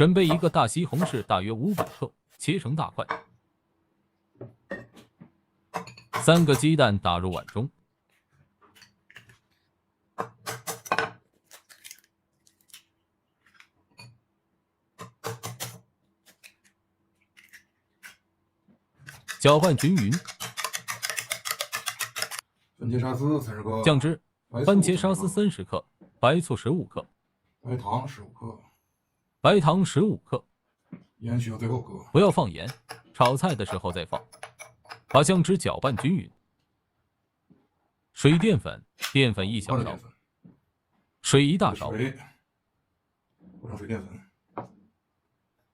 准备一个大西红柿，大约500克，切成大块。3个鸡蛋打入碗中，搅拌均匀。番茄沙司30克，酱汁：番茄沙司30克，白醋15克，白糖15克，白糖15克，盐需要最后搁，不要放盐，炒菜的时候再放。把酱汁搅拌均匀。水淀粉，淀粉1小勺，水1大勺，水，和上水淀粉，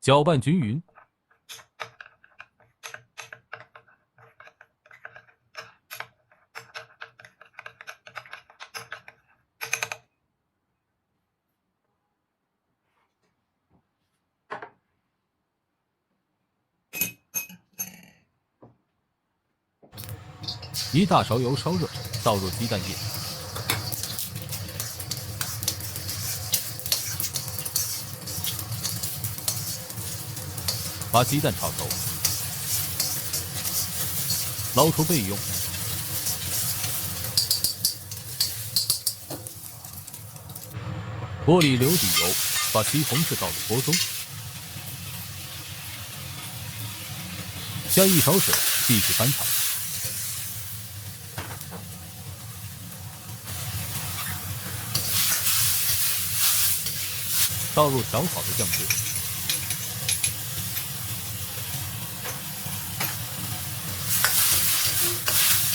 搅拌均匀。1大勺油烧热，倒入鸡蛋液，把鸡蛋炒熟，捞出备用。锅里留底油，把西红柿倒入锅中，加1勺水，继续翻炒。倒入调好的酱汁，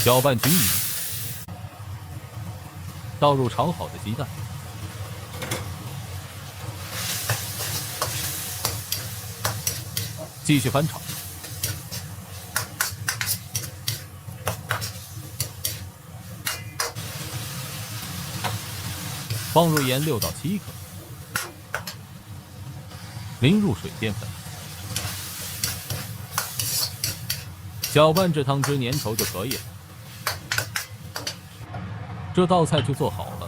搅拌均匀。倒入炒好的鸡蛋，继续翻炒。放入盐6到7克。淋入水淀粉，搅拌至汤汁粘稠就可以了。这道菜就做好了。